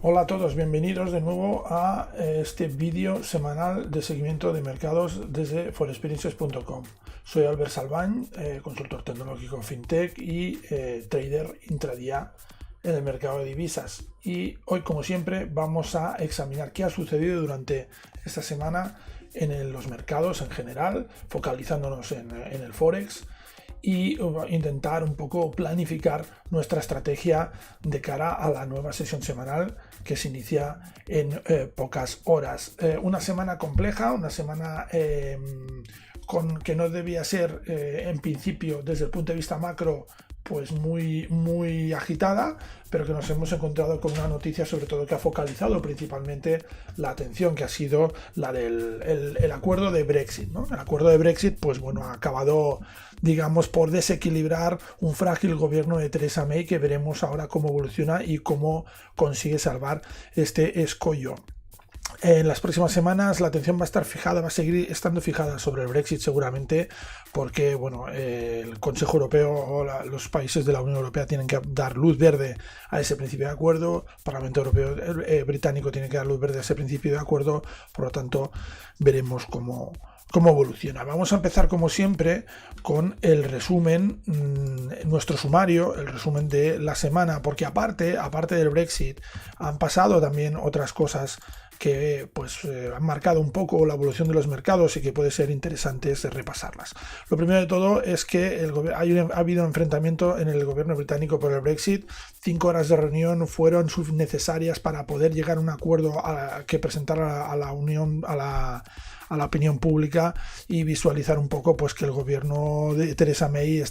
Hola a todos, bienvenidos de nuevo a este vídeo semanal de seguimiento de mercados desde forexperiences.com. Soy Albert Salvany, consultor tecnológico fintech y trader intradía en el mercado de divisas. Y hoy, como siempre, vamos a examinar qué ha sucedido durante esta semana en los mercados en general, focalizándonos en el Forex, y intentar un poco planificar nuestra estrategia de cara a la nueva sesión semanal que se inicia en pocas horas. Una semana compleja, una semana que no debía ser en principio desde el punto de vista macro pues muy agitada, pero que nos hemos encontrado con una noticia sobre todo que ha focalizado principalmente la atención, que ha sido la del el acuerdo de Brexit, ¿no? El acuerdo de Brexit, pues bueno, ha acabado, digamos, por desequilibrar un frágil gobierno de Theresa May, que veremos ahora cómo evoluciona y cómo consigue salvar este escollo. En las próximas semanas la atención va a estar fijada, va a seguir estando fijada sobre el Brexit seguramente, porque bueno, el Consejo Europeo o los países de la Unión Europea tienen que dar luz verde a ese principio de acuerdo, el Parlamento Europeo británico tiene que dar luz verde a ese principio de acuerdo, por lo tanto veremos cómo evoluciona. Vamos a empezar como siempre con el resumen, nuestro sumario, el resumen de la semana, porque aparte del Brexit han pasado también otras cosas que pues han marcado un poco la evolución de los mercados y que puede ser interesante repasarlas. Lo primero de todo es que ha habido un enfrentamiento en el gobierno británico por el Brexit. 5 horas de reunión fueron necesarias para poder llegar a un acuerdo que presentara a la Unión, a la opinión pública, y visualizar un poco pues que el gobierno de Theresa May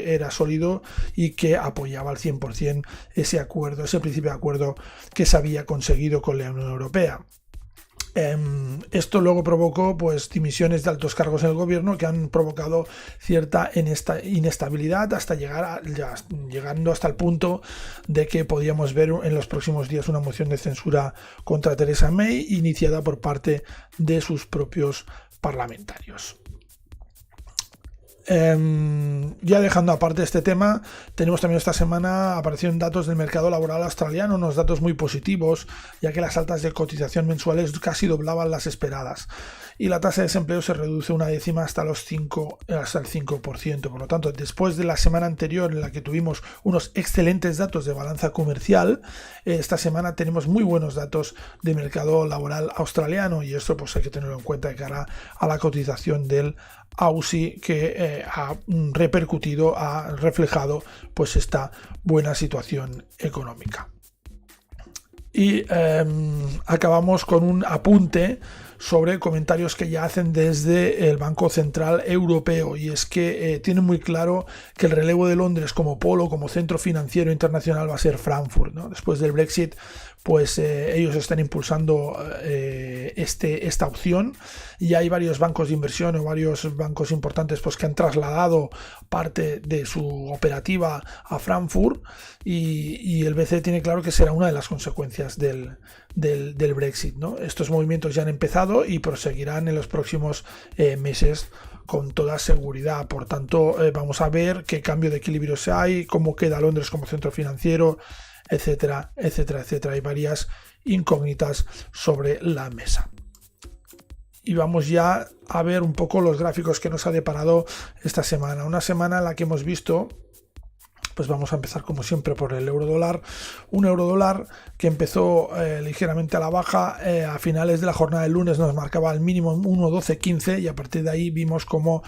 era sólido y que apoyaba al 100% ese acuerdo, ese principio de acuerdo que se había conseguido con la Unión Europea. Esto luego provocó pues dimisiones de altos cargos en el gobierno que han provocado cierta inestabilidad llegando hasta el punto de que podíamos ver en los próximos días una moción de censura contra Theresa May iniciada por parte de sus propios parlamentarios. Ya dejando aparte este tema, tenemos también esta semana aparecieron datos del mercado laboral australiano, unos datos muy positivos, ya que las altas de cotización mensuales casi doblaban las esperadas y la tasa de desempleo se reduce una décima hasta el 5%. Por lo tanto, después de la semana anterior en la que tuvimos unos excelentes datos de balanza comercial, esta semana tenemos muy buenos datos de mercado laboral australiano, y esto pues hay que tenerlo en cuenta de cara a la cotización del Aussie, que ha reflejado pues esta buena situación económica. Y acabamos con un apunte sobre comentarios que ya hacen desde el Banco Central Europeo, y es que tienen muy claro que el relevo de Londres como polo, como centro financiero internacional, va a ser Frankfurt, ¿no? Después del Brexit, pues ellos están impulsando esta opción, y hay varios bancos de inversión o varios bancos importantes pues que han trasladado parte de su operativa a Frankfurt, y el BCE tiene claro que será una de las consecuencias del Brexit, ¿no? Estos movimientos ya han empezado y proseguirán en los próximos meses con toda seguridad. Por tanto, vamos a ver qué cambio de equilibrios hay, cómo queda Londres como centro financiero, etcétera, etcétera, etcétera. Hay varias incógnitas sobre la mesa. Y vamos ya a ver un poco los gráficos que nos ha deparado esta semana. Una semana en la que hemos visto, pues vamos a empezar como siempre por el euro dólar. Un euro dólar que empezó ligeramente a la baja. A finales de la jornada del lunes nos marcaba el mínimo 1.1215, y a partir de ahí vimos como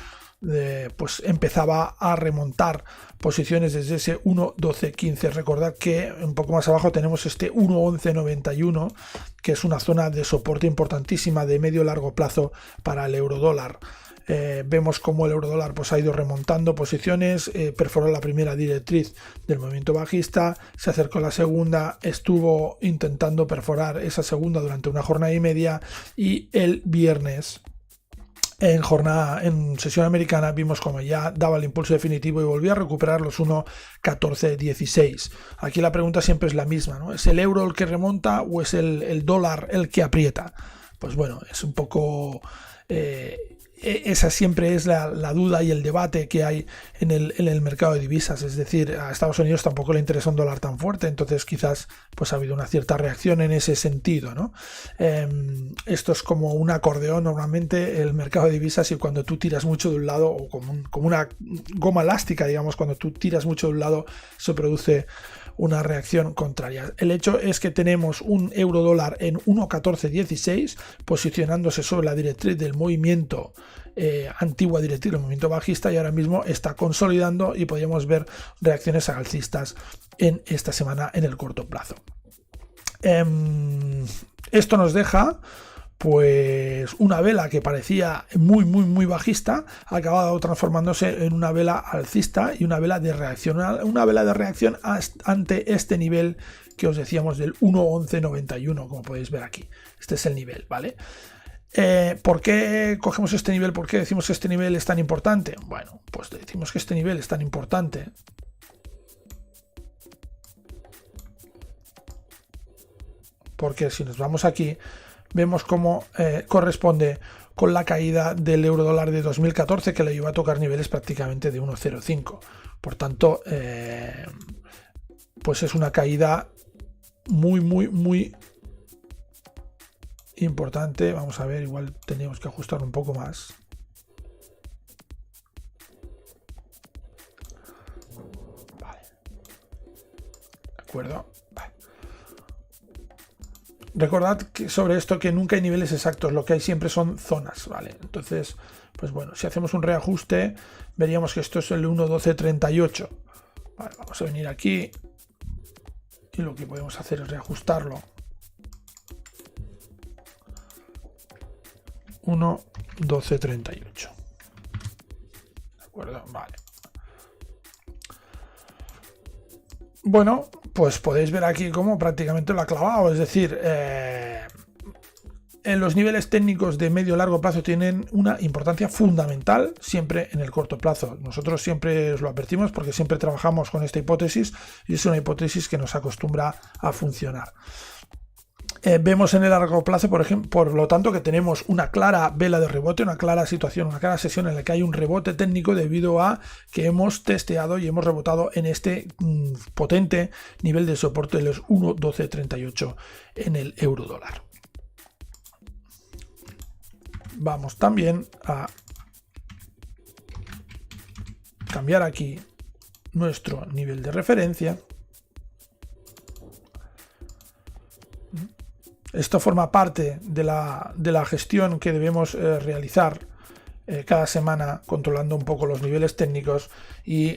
pues empezaba a remontar posiciones desde ese 1.1215. Recordad que un poco más abajo tenemos este 1.1191, que es una zona de soporte importantísima de medio largo plazo para el euro dólar. Vemos como el euro dólar pues ha ido remontando posiciones, perforó la primera directriz del movimiento bajista, se acercó a la segunda, estuvo intentando perforar esa segunda durante una jornada y media, y el viernes en sesión americana vimos como ya daba el impulso definitivo y volvía a recuperar los 1.1416. Aquí la pregunta siempre es la misma, ¿no? ¿Es el euro el que remonta o es el dólar el que aprieta? Pues bueno, es un poco... esa siempre es la duda y el debate que hay en el mercado de divisas. Es decir, a Estados Unidos tampoco le interesa un dólar tan fuerte, entonces quizás pues ha habido una cierta reacción en ese sentido, ¿no? Esto es como un acordeón normalmente, el mercado de divisas, y cuando tú tiras mucho de un lado, o como una goma elástica, digamos, cuando tú tiras mucho de un lado se produce una reacción contraria. El hecho es que tenemos un euro dólar en 1.1416 posicionándose sobre la directriz del movimiento, antigua directriz del movimiento bajista, y ahora mismo está consolidando y podríamos ver reacciones alcistas en esta semana en el corto plazo. Esto nos deja pues una vela que parecía muy bajista, ha acabado transformándose en una vela alcista y una vela de reacción, ante este nivel que os decíamos del 1.1191, como podéis ver aquí. Este es el nivel, ¿vale? ¿Por qué cogemos este nivel? ¿Por qué decimos que este nivel es tan importante? Bueno, pues decimos que este nivel es tan importante porque si nos vamos aquí, vemos cómo corresponde con la caída del euro dólar de 2014, que le llevó a tocar niveles prácticamente de 1.05. Por tanto, pues es una caída muy importante. Vamos a ver, igual teníamos que ajustar un poco más. Vale. De acuerdo. Recordad que sobre esto que nunca hay niveles exactos, lo que hay siempre son zonas, ¿vale? Entonces, pues bueno, si hacemos un reajuste, veríamos que esto es el 1.1238. Vale, vamos a venir aquí y lo que podemos hacer es reajustarlo. 1.1238. ¿De acuerdo? Vale. Bueno, pues podéis ver aquí cómo prácticamente lo ha clavado, es decir, en los niveles técnicos de medio largo plazo tienen una importancia fundamental siempre en el corto plazo. Nosotros siempre os lo advertimos porque siempre trabajamos con esta hipótesis y es una hipótesis que nos acostumbra a funcionar. Vemos en el largo plazo, por ejemplo, por lo tanto, que tenemos una clara vela de rebote, una clara situación, una clara sesión en la que hay un rebote técnico debido a que hemos testeado y hemos rebotado en este potente nivel de soporte de los 1.1238 en el euro dólar. Vamos también a cambiar aquí nuestro nivel de referencia. Esto forma parte de la gestión que debemos realizar cada semana, controlando un poco los niveles técnicos y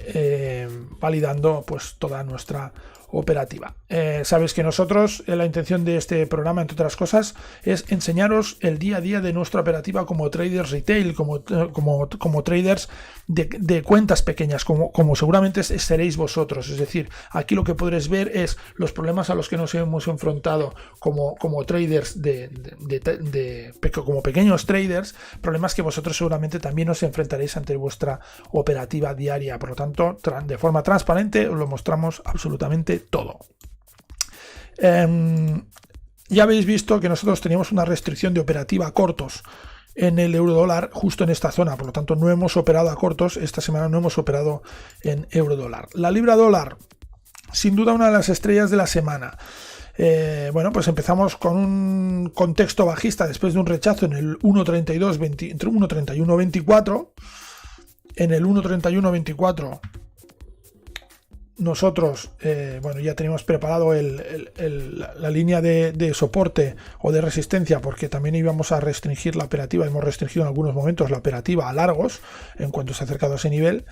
validando pues toda nuestra operativa. Sabes que nosotros, la intención de este programa, entre otras cosas, es enseñaros el día a día de nuestra operativa como traders retail, como traders de cuentas pequeñas, como seguramente seréis vosotros. Es decir, aquí lo que podréis ver es los problemas a los que nos hemos enfrentado como traders como pequeños traders, problemas que vosotros seguramente también os enfrentaréis ante vuestra operativa diaria. Por lo tanto, de forma transparente os lo mostramos absolutamente todo. Ya habéis visto que nosotros teníamos una restricción de operativa a cortos en el euro dólar justo en esta zona, por lo tanto no hemos operado a cortos, esta semana no hemos operado en euro dólar. La libra dólar, sin duda una de las estrellas de la semana. Bueno, pues empezamos con un contexto bajista después de un rechazo en el 1.32, entre 1.31.24. En el 1.31.24 nosotros bueno, ya tenemos preparado la línea de soporte o de resistencia, porque también íbamos a restringir la operativa, hemos restringido en algunos momentos la operativa a largos en cuanto se ha acercado a ese nivel.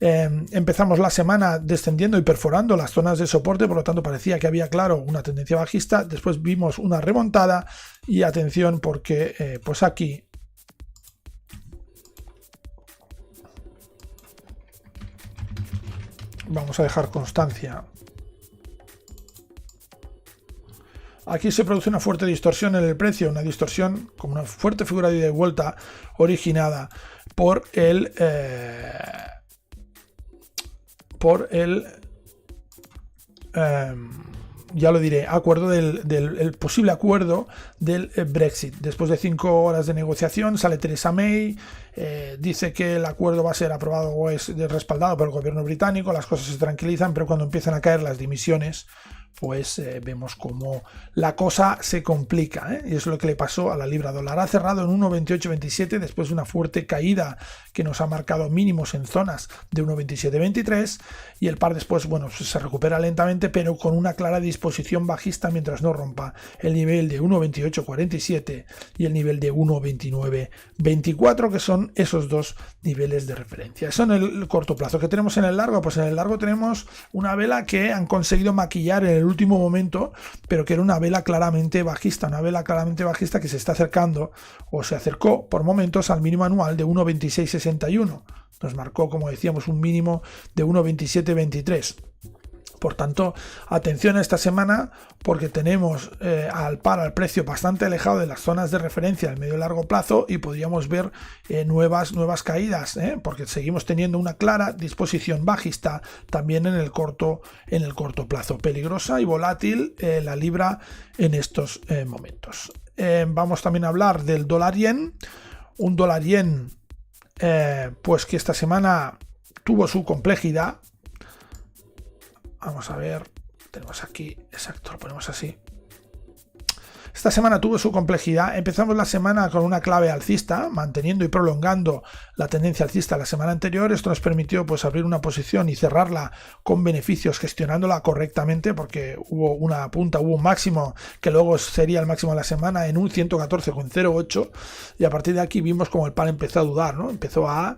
Empezamos la semana descendiendo y perforando las zonas de soporte, por lo tanto parecía que había claro una tendencia bajista. Después vimos una remontada y atención porque pues aquí vamos a dejar constancia. Aquí se produce una fuerte distorsión en el precio, una distorsión como una fuerte figura de ida y vuelta originada por el ya lo diré, acuerdo del posible acuerdo del Brexit. Después de 5 horas de negociación sale Theresa May, dice que el acuerdo va a ser aprobado o es respaldado por el gobierno británico, las cosas se tranquilizan, pero cuando empiezan a caer las dimisiones, pues vemos como la cosa se complica, y es lo que le pasó a la libra dólar. Ha cerrado en 1.2827 después de una fuerte caída que nos ha marcado mínimos en zonas de 1.2723, y el par después, bueno, se recupera lentamente, pero con una clara disposición bajista mientras no rompa el nivel de 1.2847 y el nivel de 1.2924, que son esos dos niveles de referencia. Eso en el corto plazo. ¿Qué tenemos en el largo? Pues en el largo tenemos una vela que han conseguido maquillar en el último momento, pero que era una vela claramente bajista, que se está acercando o se acercó por momentos al mínimo anual de 1.2661. Nos marcó, como decíamos, un mínimo de 1.2723. Por tanto, atención a esta semana, porque tenemos al precio bastante alejado de las zonas de referencia al medio y largo plazo, y podríamos ver nuevas caídas, porque seguimos teniendo una clara disposición bajista también en el corto plazo. Peligrosa y volátil la libra en estos momentos. Vamos también a hablar del dólar yen. Un dólar yen pues que esta semana tuvo su complejidad. Vamos a ver, tenemos aquí, exacto, lo ponemos así. Esta semana tuvo su complejidad. Empezamos la semana con una clave alcista, manteniendo y prolongando la tendencia alcista la semana anterior. Esto nos permitió pues abrir una posición y cerrarla con beneficios, gestionándola correctamente, porque hubo una punta, hubo un máximo que luego sería el máximo de la semana en un 114,08, y a partir de aquí vimos como el par empezó a dudar, ¿no? Empezó a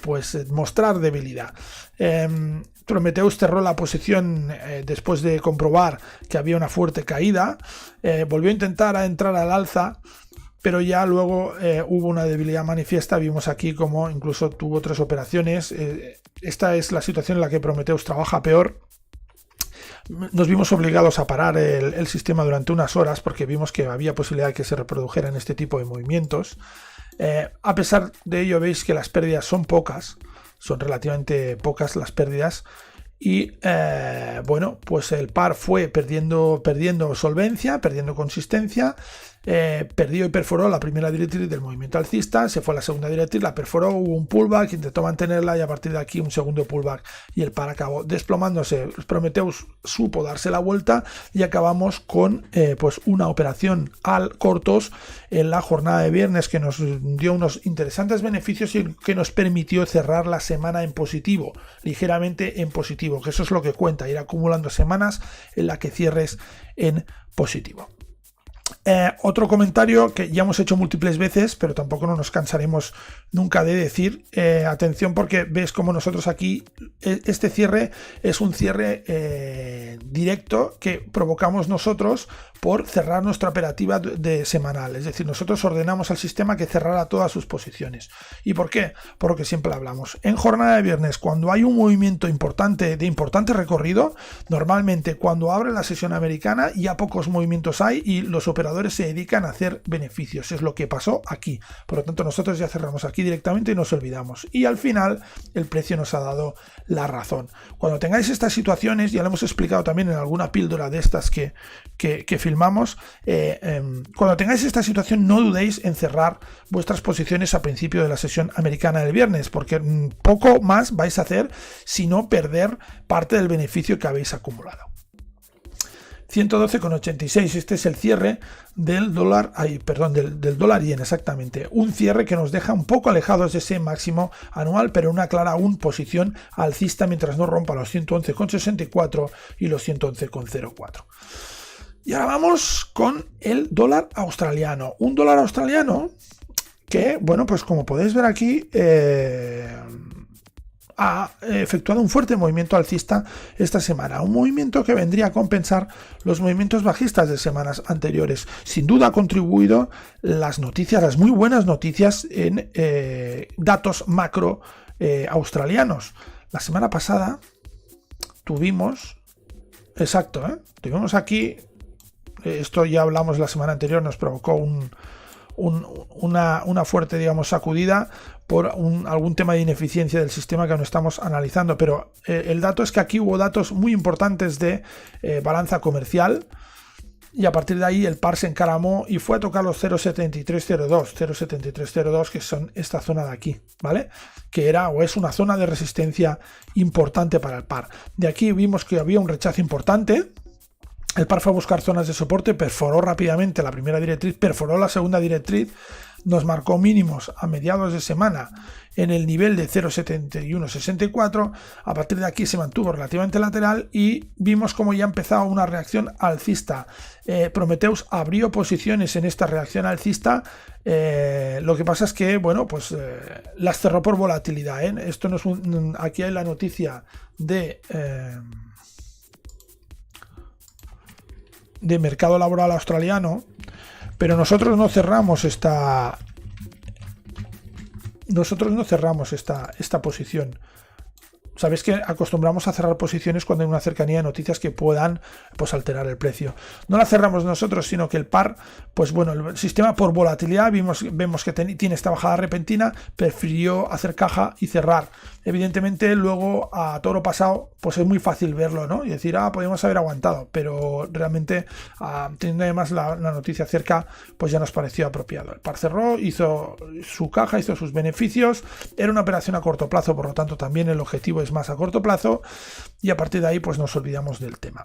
pues mostrar debilidad. Prometheus cerró la posición después de comprobar que había una fuerte caída, volvió a intentar entrar al alza, pero ya luego hubo una debilidad manifiesta. Vimos aquí como incluso tuvo 3 operaciones. Esta es la situación en la que Prometheus trabaja peor. Nos vimos obligados a parar el sistema durante unas horas porque vimos que había posibilidad de que se reprodujeran este tipo de movimientos. A pesar de ello, veis que las pérdidas son pocas. Son relativamente pocas las pérdidas, y bueno, pues el par fue perdiendo solvencia, perdiendo consistencia, perdió y perforó la primera directriz del movimiento alcista, se fue a la segunda directriz, la perforó, hubo un pullback, intentó mantenerla, y a partir de aquí un segundo pullback y el par acabó desplomándose. Prometheus supo darse la vuelta y acabamos con pues una operación al cortos en la jornada de viernes que nos dio unos interesantes beneficios y que nos permitió cerrar la semana en positivo, ligeramente en positivo, que eso es lo que cuenta, ir acumulando semanas en las que cierres en positivo. Otro comentario que ya hemos hecho múltiples veces, pero tampoco no nos cansaremos nunca de decir, atención, porque ves como nosotros aquí, este cierre es un cierre directo que provocamos nosotros por cerrar nuestra operativa de semanal. Es decir, nosotros ordenamos al sistema que cerrara todas sus posiciones. ¿Y por qué? Por lo que siempre hablamos. En jornada de viernes, cuando hay un movimiento importante, de importante recorrido, normalmente cuando abre la sesión americana ya pocos movimientos hay y los operadores se dedican a hacer beneficios. Es lo que pasó aquí. Por lo tanto, nosotros ya cerramos aquí directamente y nos olvidamos. Y al final, el precio nos ha dado la razón. Cuando tengáis estas situaciones, ya lo hemos explicado también en alguna píldora de estas que filmamos, cuando tengáis esta situación no dudéis en cerrar vuestras posiciones a principio de la sesión americana del viernes, porque poco más vais a hacer sino perder parte del beneficio que habéis acumulado. 112,86, este es el cierre del dólar, del dólar yen, exactamente. Un cierre que nos deja un poco alejados de ese máximo anual, pero una clara aún posición alcista mientras no rompa los 111,64 y los 111,04. Y ahora vamos con el dólar australiano. Un dólar australiano que, bueno, pues como podéis ver aquí, ha efectuado un fuerte movimiento alcista esta semana, un movimiento que vendría a compensar los movimientos bajistas de semanas anteriores. Sin duda ha contribuido las noticias, las muy buenas noticias en datos macro australianos. La semana pasada tuvimos, tuvimos aquí, esto ya hablamos la semana anterior, nos provocó una fuerte, digamos, sacudida por algún tema de ineficiencia del sistema que no estamos analizando, pero el dato es que aquí hubo datos muy importantes de balanza comercial y a partir de ahí el par se encaramó y fue a tocar los 0,7302, que son esta zona de aquí, ¿vale? Que era o es una zona de resistencia importante para el par. De aquí vimos que había un rechazo importante. El par fue a buscar zonas de soporte, perforó rápidamente la primera directriz, perforó la segunda directriz, nos marcó mínimos a mediados de semana en el nivel de 0,7164. A partir de aquí se mantuvo relativamente lateral y vimos como ya empezaba una reacción alcista. Prometheus abrió posiciones en esta reacción alcista. Lo que pasa es que, bueno, pues las cerró por volatilidad. Esto no es aquí hay la noticia de mercado laboral australiano, pero nosotros no cerramos esta posición. Sabéis que acostumbramos a cerrar posiciones cuando hay una cercanía de noticias que puedan, pues, alterar el precio. No la cerramos nosotros, sino que el par, pues bueno, el sistema por volatilidad vemos que tiene esta bajada repentina, prefirió hacer caja y cerrar. Evidentemente luego a toro pasado pues es muy fácil verlo, ¿no? Y decir, podemos haber aguantado, pero realmente teniendo además la noticia cerca, pues ya nos pareció apropiado. El par cerró, hizo su caja, hizo sus beneficios, era una operación a corto plazo, por lo tanto también el objetivo es más a corto plazo y a partir de ahí pues nos olvidamos del tema.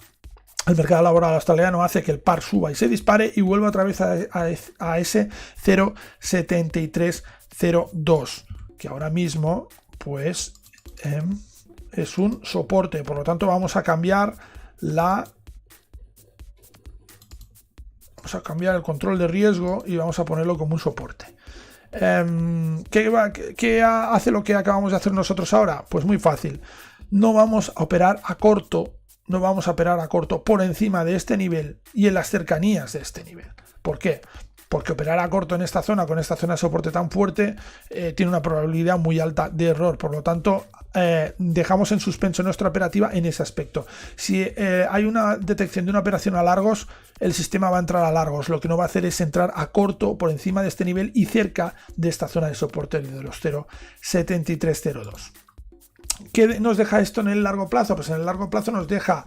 El mercado laboral australiano hace que el par suba y se dispare y vuelva otra vez a ese 0,7302, que ahora mismo pues es un soporte, por lo tanto vamos a cambiar el control de riesgo y vamos a ponerlo como un soporte. ¿Qué hace lo que acabamos de hacer nosotros ahora? Pues muy fácil, no vamos a operar a corto por encima de este nivel y en las cercanías de este nivel. ¿Por qué? Porque operar a corto en esta zona, con esta zona de soporte tan fuerte, tiene una probabilidad muy alta de error. Por lo tanto, dejamos en suspenso nuestra operativa en ese aspecto. Si hay una detección de una operación a largos, el sistema va a entrar a largos. Lo que no va a hacer es entrar a corto por encima de este nivel y cerca de esta zona de soporte de los 0,7302. ¿Qué nos deja esto en el largo plazo? Pues en el largo plazo nos deja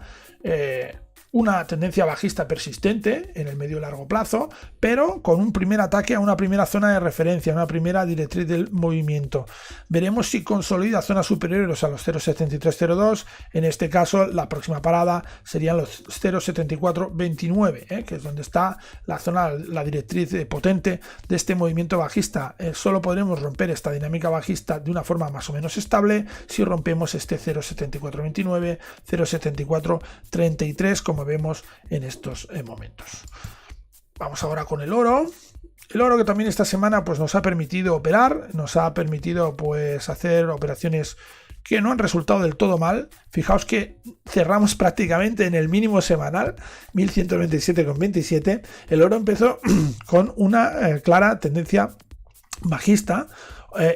una tendencia bajista persistente en el medio y largo plazo, pero con un primer ataque a una primera zona de referencia, una primera directriz del movimiento. Veremos si consolida zonas superiores a los 0,7302. En este caso, la próxima parada serían los 0,7429, que es donde está la zona, la directriz potente de este movimiento bajista. Solo podremos romper esta dinámica bajista de una forma más o menos estable si rompemos este 0,7429, 0,7433, como vemos en estos momentos. Vamos ahora con el oro. El oro que también esta semana pues nos ha permitido operar, nos ha permitido pues hacer operaciones que no han resultado del todo mal. Fijaos que cerramos prácticamente en el mínimo semanal, 1197,27. El oro empezó con una clara tendencia bajista,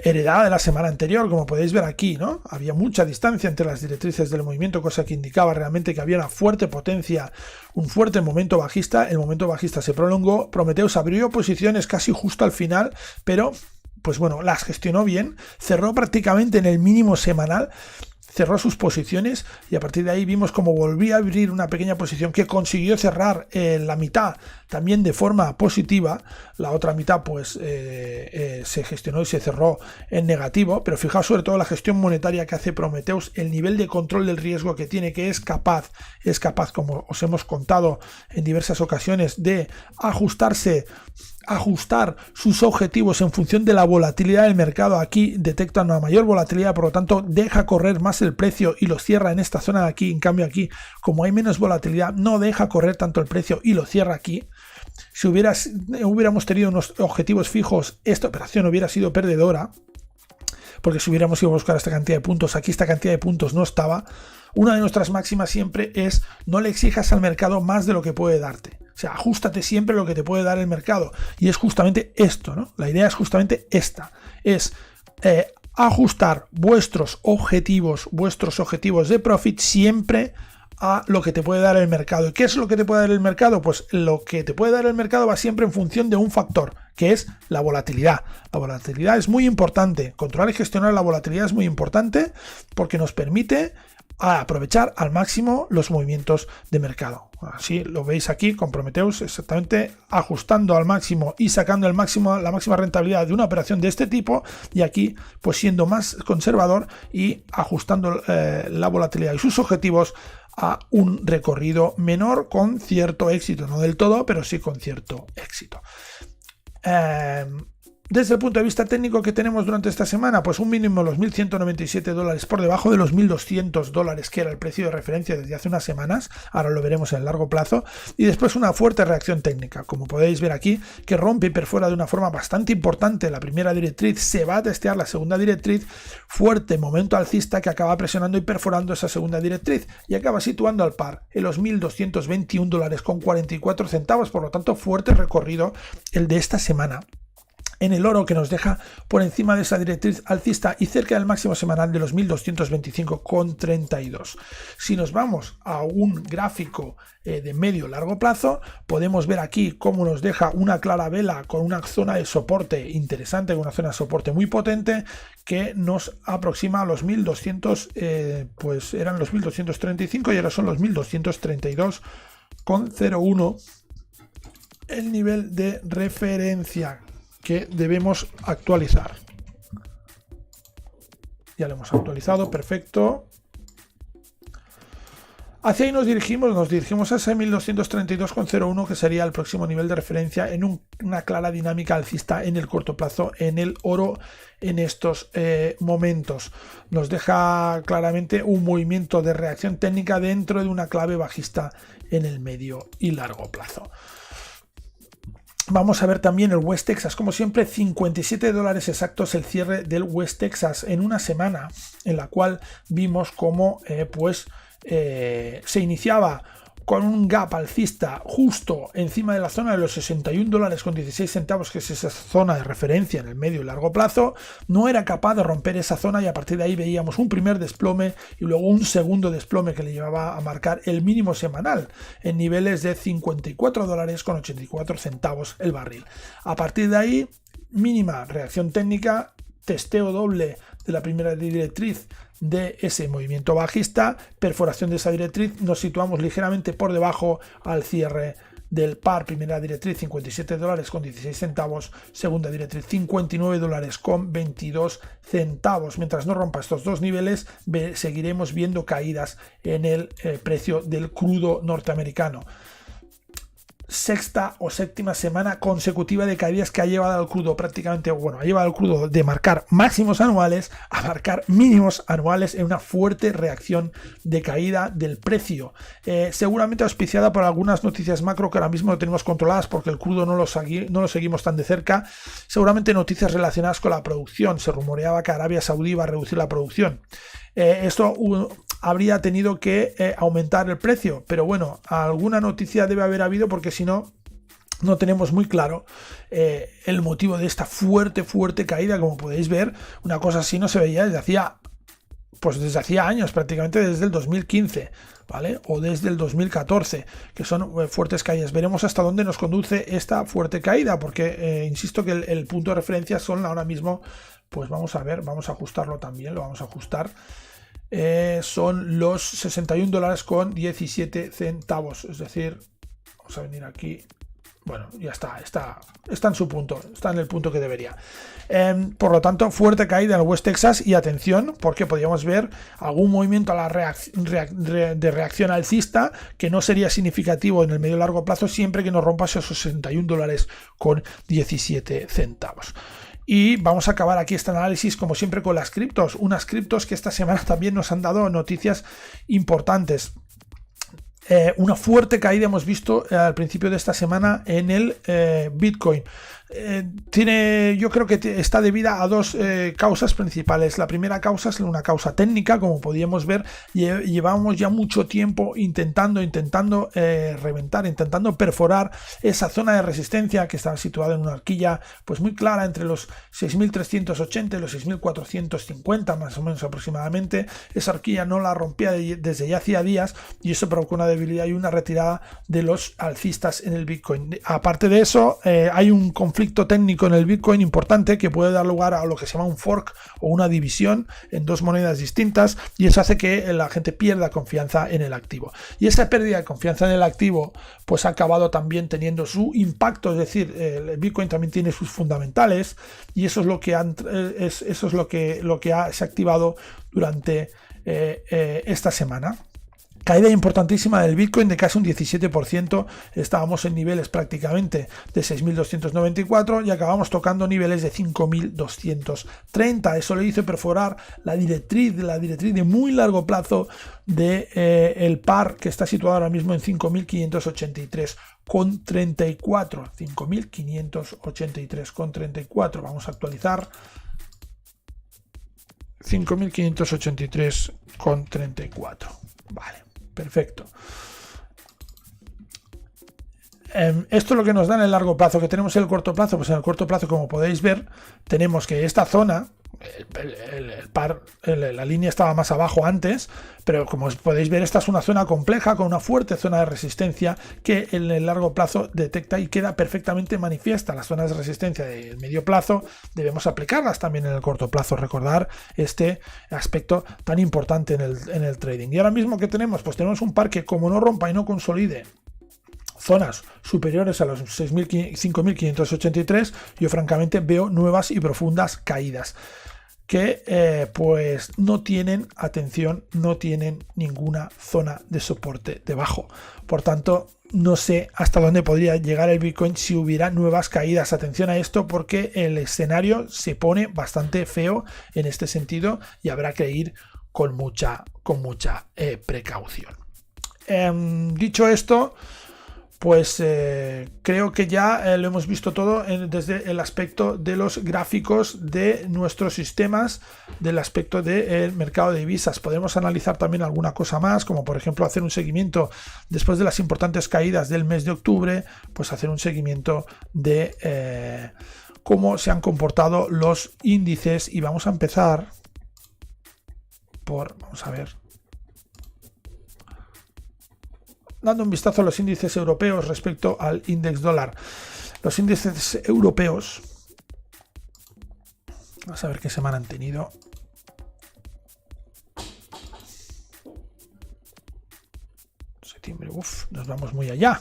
heredada de la semana anterior, como podéis ver aquí, ¿no? Había mucha distancia entre las directrices del movimiento, cosa que indicaba realmente que había una fuerte potencia, un fuerte momento bajista. El momento bajista se prolongó, Prometheus abrió posiciones casi justo al final, pero pues bueno, las gestionó bien, cerró prácticamente en el mínimo semanal, cerró sus posiciones y a partir de ahí vimos como volvía a abrir una pequeña posición que consiguió cerrar la mitad también de forma positiva. La otra mitad pues se gestionó y se cerró en negativo, pero fijaos sobre todo la gestión monetaria que hace Prometheus, el nivel de control del riesgo que tiene, que es capaz, como os hemos contado en diversas ocasiones, de ajustar sus objetivos en función de la volatilidad del mercado. Aquí detecta una mayor volatilidad, por lo tanto deja correr más el precio y lo cierra en esta zona de aquí. En cambio aquí, como hay menos volatilidad, no deja correr tanto el precio y lo cierra aquí. Si hubiéramos tenido unos objetivos fijos, esta operación hubiera sido perdedora, porque si hubiéramos ido a buscar esta cantidad de puntos, aquí esta cantidad de puntos no estaba. Una de nuestras máximas siempre es: no le exijas al mercado más de lo que puede darte. O sea, ajústate siempre lo que te puede dar el mercado. Y es justamente esto, ¿no? La idea es justamente esta. Es ajustar vuestros objetivos de profit siempre a lo que te puede dar el mercado. ¿Y qué es lo que te puede dar el mercado? Pues lo que te puede dar el mercado va siempre en función de un factor, que es la volatilidad. La volatilidad es muy importante. Controlar y gestionar la volatilidad es muy importante porque nos permite aprovechar al máximo los movimientos de mercado. Así lo veis aquí con Prometheus, exactamente ajustando al máximo y sacando la máxima rentabilidad de una operación de este tipo, y aquí pues siendo más conservador y ajustando la volatilidad y sus objetivos a un recorrido menor con cierto éxito, no del todo, pero sí con cierto éxito. Desde el punto de vista técnico, que tenemos durante esta semana, pues un mínimo de los $1.197 por debajo de los $1.200, que era el precio de referencia desde hace unas semanas. Ahora lo veremos en el largo plazo. Y después una fuerte reacción técnica, como podéis ver aquí, que rompe y perfora de una forma bastante importante la primera directriz. Se va a testear la segunda directriz, fuerte momento alcista que acaba presionando y perforando esa segunda directriz y acaba situando al par en los $1.221,44. Por lo tanto, fuerte recorrido el de esta semana en el oro, que nos deja por encima de esa directriz alcista y cerca del máximo semanal de los 1.225,32. Si nos vamos a un gráfico de medio largo plazo, podemos ver aquí cómo nos deja una clara vela con una zona de soporte interesante, con una zona de soporte muy potente que nos aproxima a los 1.200, pues eran los 1.235 y ahora son los 1.232,01, el nivel de referencia que debemos actualizar. Ya lo hemos actualizado, perfecto. Hacia ahí nos dirigimos a ese 1232,01, que sería el próximo nivel de referencia en una clara dinámica alcista en el corto plazo en el oro en estos momentos. Nos deja claramente un movimiento de reacción técnica dentro de una clave bajista en el medio y largo plazo. Vamos a ver también el West Texas, como siempre, $57 exactos el cierre del West Texas en una semana en la cual vimos cómo se iniciaba con un gap alcista justo encima de la zona de los $61,16, que es esa zona de referencia en el medio y largo plazo. No era capaz de romper esa zona y a partir de ahí veíamos un primer desplome y luego un segundo desplome que le llevaba a marcar el mínimo semanal en niveles de $54,84 el barril. A partir de ahí, mínima reacción técnica, testeo doble de la primera directriz de ese movimiento bajista, perforación de esa directriz, nos situamos ligeramente por debajo al cierre del par. Primera directriz $57,16, segunda directriz $59,22. Mientras no rompa estos dos niveles, seguiremos viendo caídas en el precio del crudo norteamericano. sexta o séptima semana consecutiva de caídas que ha llevado al crudo prácticamente, bueno, ha llevado al crudo de marcar máximos anuales a marcar mínimos anuales en una fuerte reacción de caída del precio, seguramente auspiciada por algunas noticias macro que ahora mismo no tenemos controladas porque el crudo no lo seguimos tan de cerca, seguramente noticias relacionadas con la producción. Se rumoreaba que Arabia Saudí iba a reducir la producción. Esto habría tenido que aumentar el precio, pero bueno, alguna noticia debe haber habido porque si no, no tenemos muy claro el motivo de esta fuerte caída. Como podéis ver, una cosa así no se veía desde hacía años, prácticamente desde el 2015, ¿vale? O desde el 2014, que son fuertes caídas. Veremos hasta dónde nos conduce esta fuerte caída, porque insisto que el punto de referencia son ahora mismo, pues vamos a ver, vamos a ajustarlo también, lo vamos a ajustar. Son los $61.17, es decir, vamos a venir aquí, bueno, ya está en su punto, está en el punto que debería. Por lo tanto, fuerte caída en el West Texas y atención, porque podríamos ver algún movimiento a la de reacción alcista que no sería significativo en el medio largo plazo siempre que nos rompa esos $61.17. Y vamos a acabar aquí este análisis como siempre con las criptos, unas criptos que esta semana también nos han dado noticias importantes. Una fuerte caída hemos visto al principio de esta semana en el Bitcoin. Yo creo que está debida a dos causas principales. La primera causa es una causa técnica, como podíamos ver. Llevamos ya mucho tiempo intentando reventar, intentando perforar esa zona de resistencia que estaba situada en una horquilla pues muy clara entre los 6.380 y los 6.450 más o menos aproximadamente. Esa horquilla no la rompía desde ya hacía días y eso provocó una debilidad y una retirada de los alcistas en el Bitcoin. Aparte de eso, hay un conflicto técnico en el Bitcoin importante que puede dar lugar a lo que se llama un fork o una división en dos monedas distintas, y eso hace que la gente pierda confianza en el activo. Y esa pérdida de confianza en el activo pues ha acabado también teniendo su impacto, es decir, el Bitcoin también tiene sus fundamentales y eso es lo que se ha activado durante esta semana. Caída importantísima del Bitcoin de casi un 17%, estábamos en niveles prácticamente de 6.294 y acabamos tocando niveles de 5.230. Eso le hizo perforar la directriz de muy largo plazo de el par, que está situado ahora mismo en 5.583,34. 5.583,34. Vamos a actualizar. 5.583,34. Vale. Perfecto. Esto es lo que nos da en el largo plazo. ¿Que tenemos en el corto plazo? Pues en el corto plazo, como podéis ver, tenemos que esta zona, la línea estaba más abajo antes, pero como podéis ver, esta es una zona compleja con una fuerte zona de resistencia que en el largo plazo detecta y queda perfectamente manifiesta. Las zonas de resistencia del medio plazo debemos aplicarlas también en el corto plazo, recordar este aspecto tan importante en el trading. Y ahora mismo, ¿qué tenemos? Pues tenemos un par que, como no rompa y no consolide zonas superiores a los 5.583, yo francamente veo nuevas y profundas caídas que pues no tienen atención, no tienen ninguna zona de soporte debajo. Por tanto, no sé hasta dónde podría llegar el Bitcoin si hubiera nuevas caídas. Atención a esto porque el escenario se pone bastante feo en este sentido y habrá que ir con mucha precaución. Dicho esto, pues creo que ya lo hemos visto todo desde el aspecto de los gráficos de nuestros sistemas, del aspecto del mercado de divisas. Podemos analizar también alguna cosa más, como por ejemplo hacer un seguimiento después de las importantes caídas del mes de octubre, pues hacer un seguimiento de cómo se han comportado los índices. Y vamos a empezar vamos a ver, dando un vistazo a los índices europeos respecto al index dólar. Los índices europeos, vamos a ver qué semana han tenido. Septiembre, nos vamos muy allá.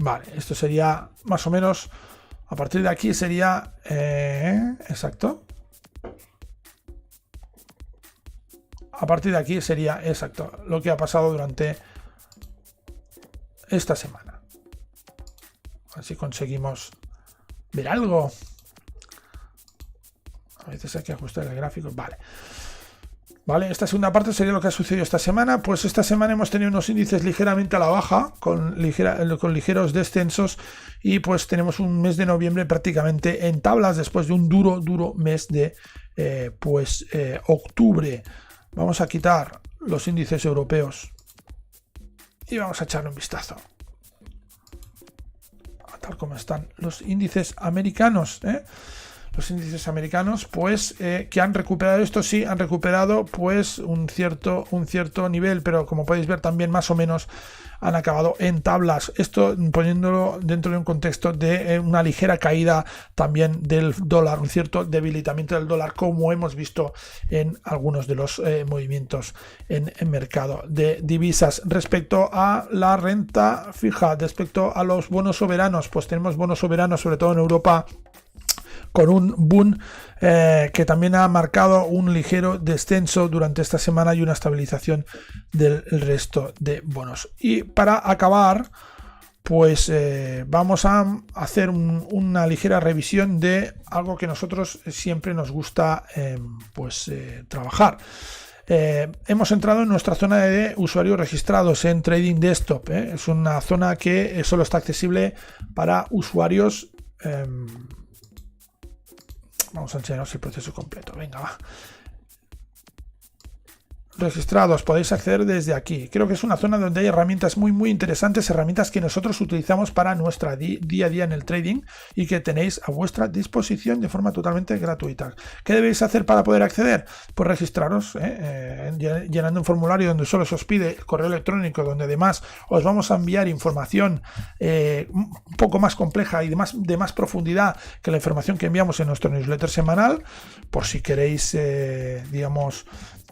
Vale, esto sería más o menos, a partir de aquí sería, exacto, A partir de aquí sería exacto lo que ha pasado durante esta semana. A ver si conseguimos ver algo. A veces hay que ajustar el gráfico. Vale, esta segunda parte sería lo que ha sucedido esta semana. Pues esta semana hemos tenido unos índices ligeramente a la baja, con ligeros descensos, y pues tenemos un mes de noviembre prácticamente en tablas después de un duro mes de octubre. Vamos a quitar los índices europeos y vamos a echarle un vistazo a tal como están los índices americanos. Los índices americanos, pues, que han recuperado esto, sí, han recuperado pues un cierto nivel, pero como podéis ver también más o menos han acabado en tablas. Esto poniéndolo dentro de un contexto de una ligera caída también del dólar, un cierto debilitamiento del dólar, como hemos visto en algunos de los movimientos en el mercado de divisas. Respecto a la renta fija, respecto a los bonos soberanos, pues tenemos bonos soberanos, sobre todo en Europa, con un boom que también ha marcado un ligero descenso durante esta semana y una estabilización del resto de bonos. Y para acabar, pues vamos a hacer una ligera revisión de algo que nosotros siempre nos gusta trabajar. Hemos entrado en nuestra zona de usuarios registrados en Trading Desktop. Es una zona que solo está accesible para usuarios. Vamos a enseñaros el proceso completo. Venga, va. Registrados, podéis acceder desde aquí. Creo que es una zona donde hay herramientas muy interesantes, herramientas que nosotros utilizamos para nuestra día a día en el trading y que tenéis a vuestra disposición de forma totalmente gratuita. ¿Qué debéis hacer para poder acceder? Pues registraros, llenando un formulario donde solo se os pide el correo electrónico, donde además os vamos a enviar información un poco más compleja y de más profundidad que la información que enviamos en nuestro newsletter semanal, por si queréis,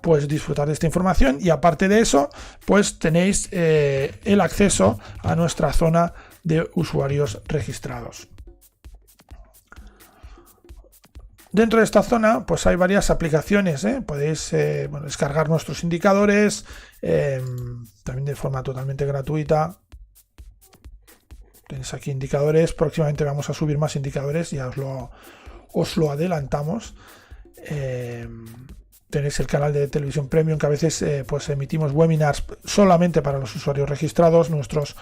pues disfrutar de esta información. Y aparte de eso, pues tenéis el acceso a nuestra zona de usuarios registrados. Dentro de esta zona, pues hay varias aplicaciones. Podéis descargar nuestros indicadores también de forma totalmente gratuita. Tenéis aquí indicadores. Próximamente vamos a subir más indicadores, ya os lo adelantamos. Tenéis el canal de televisión premium, que a veces pues emitimos webinars solamente para los usuarios registrados, nuestros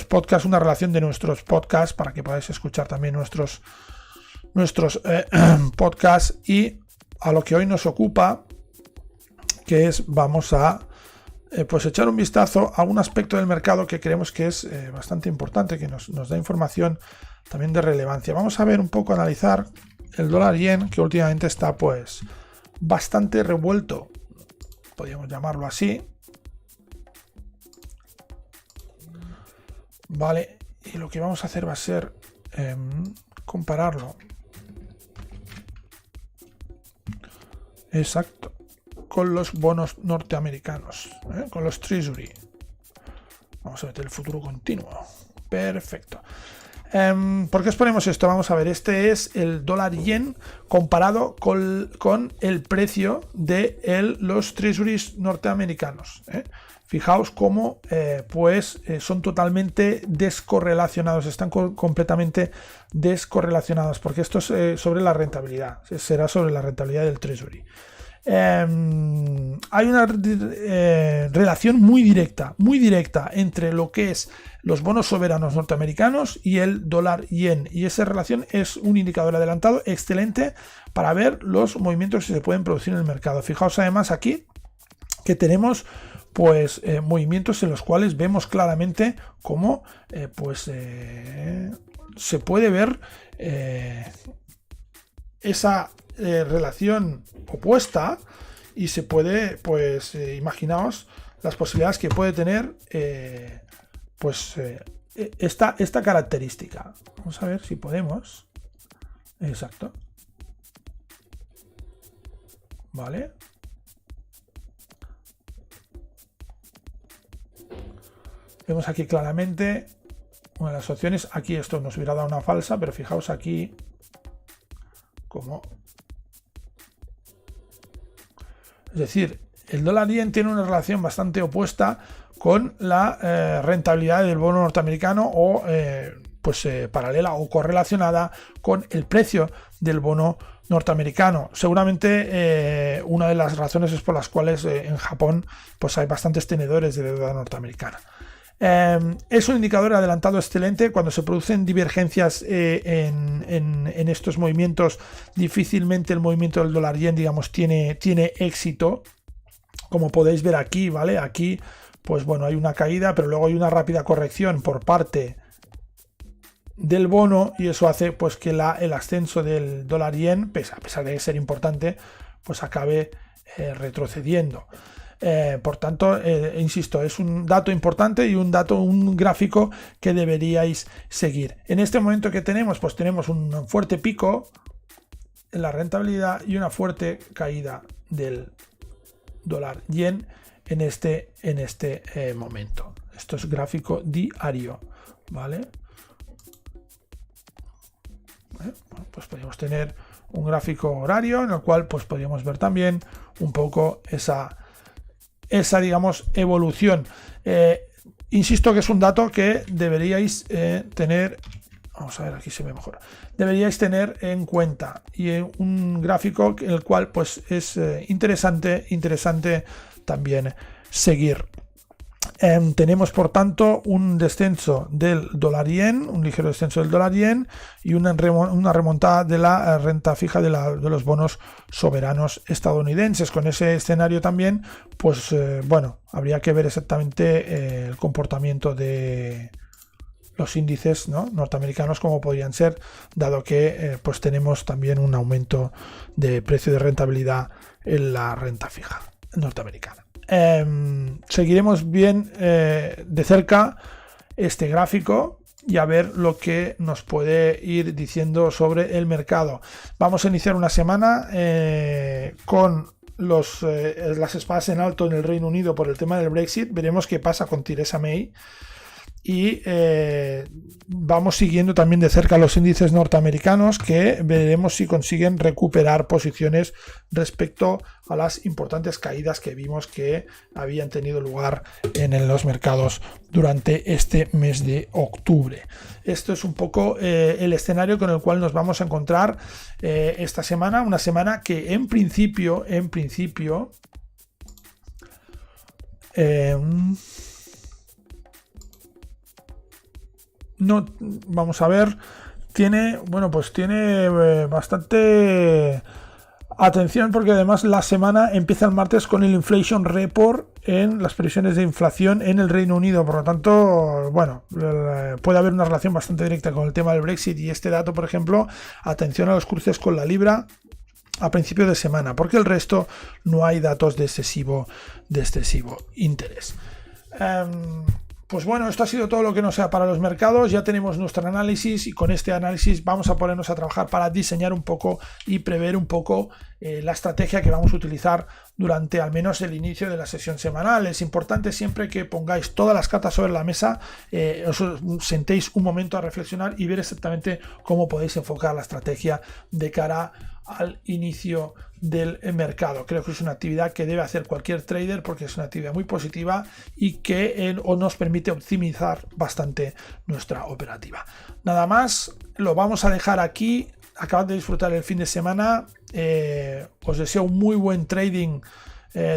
podcasts, una relación de nuestros podcasts para que podáis escuchar también nuestros podcasts. Y a lo que hoy nos ocupa, que es, vamos a pues echar un vistazo a un aspecto del mercado que creemos que es bastante importante, que nos da información también de relevancia. Vamos a ver un poco, analizar el dólar yen, que últimamente está pues bastante revuelto, podríamos llamarlo así. Vale, y lo que vamos a hacer va a ser compararlo. Exacto, con los bonos norteamericanos, con los Treasury. Vamos a meter el futuro continuo. Perfecto. ¿Por qué os ponemos esto? Vamos a ver, este es el dólar yen comparado con el precio de los treasuries norteamericanos. Fijaos cómo son totalmente descorrelacionados, están completamente descorrelacionados, porque esto es sobre la rentabilidad, será sobre la rentabilidad del treasury. Hay una relación muy directa entre lo que es los bonos soberanos norteamericanos y el dólar yen, y esa relación es un indicador adelantado excelente para ver los movimientos que se pueden producir en el mercado. Fijaos además aquí que tenemos pues movimientos en los cuales vemos claramente cómo se puede ver esa relación opuesta, y se puede imaginaos las posibilidades que puede tener esta característica. Vamos a ver si podemos. Exacto. Vale. Vemos aquí claramente una de las opciones. Aquí esto nos hubiera dado una falsa, pero fijaos aquí como, es decir, el dólar yen tiene una relación bastante opuesta con la rentabilidad del bono norteamericano o paralela o correlacionada con el precio del bono norteamericano. Seguramente una de las razones es por las cuales en Japón pues hay bastantes tenedores de deuda norteamericana. Es un indicador adelantado excelente. Cuando se producen divergencias en estos movimientos, difícilmente el movimiento del dólar yen, digamos, tiene éxito, como podéis ver aquí, ¿vale? Aquí, pues bueno, hay una caída, pero luego hay una rápida corrección por parte del bono, y eso hace pues que el ascenso del dólar yen, a pesar de ser importante, pues acabe retrocediendo. Por tanto, insisto, es un dato importante y un gráfico que deberíais seguir. En este momento que tenemos, pues tenemos un fuerte pico en la rentabilidad y una fuerte caída del dólar yen en este momento. Esto es gráfico diario, ¿vale? Bueno, pues podríamos tener un gráfico horario en el cual pues podríamos ver también un poco esa digamos evolución. Insisto que es un dato que deberíais tener, vamos a ver, aquí se ve mejor, deberíais tener en cuenta, y un gráfico en el cual pues es interesante también seguir. Tenemos por tanto un descenso del dólar yen, un ligero descenso del dólar yen y una remontada de la renta fija de los bonos soberanos estadounidenses. Con ese escenario también, pues habría que ver exactamente el comportamiento de los índices, ¿no?, norteamericanos, como podrían ser, dado que pues tenemos también un aumento de precio de rentabilidad en la renta fija norteamericana. Seguiremos bien de cerca este gráfico y a ver lo que nos puede ir diciendo sobre el mercado. Vamos a iniciar una semana con las espadas en alto en el Reino Unido por el tema del Brexit. Veremos qué pasa con Theresa May. Y vamos siguiendo también de cerca los índices norteamericanos, que veremos si consiguen recuperar posiciones respecto a las importantes caídas que vimos que habían tenido lugar en los mercados durante este mes de octubre. Esto es un poco el escenario con el cual nos vamos a encontrar esta semana, una semana que en principio no, vamos a ver, tiene bastante atención, porque además la semana empieza el martes con el Inflation Report en las previsiones de inflación en el Reino Unido. Por lo tanto, puede haber una relación bastante directa con el tema del Brexit y este dato, por ejemplo. Atención a los cruces con la libra a principio de semana, porque el resto no hay datos de excesivo interés. Pues bueno, esto ha sido todo lo que nos sea para los mercados. Ya tenemos nuestro análisis y con este análisis vamos a ponernos a trabajar para diseñar un poco y prever un poco la estrategia que vamos a utilizar durante al menos el inicio de la sesión semanal. Es importante siempre que pongáis todas las cartas sobre la mesa, os sentéis un momento a reflexionar y ver exactamente cómo podéis enfocar la estrategia de cara al inicio del mercado. Creo que es una actividad que debe hacer cualquier trader, porque es una actividad muy positiva y que nos permite optimizar bastante nuestra operativa. Nada más, lo vamos a dejar aquí. Acabad de disfrutar el fin de semana. Os deseo un muy buen trading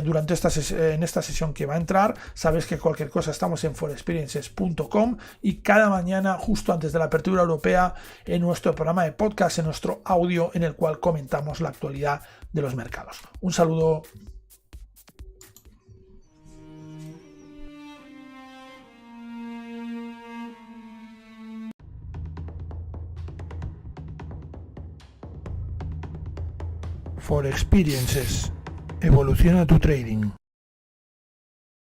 durante en esta sesión que va a entrar. Sabéis que cualquier cosa estamos en forexperiences.com y cada mañana, justo antes de la apertura europea, en nuestro programa de podcast, en nuestro audio, en el cual comentamos la actualidad de los mercados. Un saludo. Forexperiences. Evoluciona tu trading.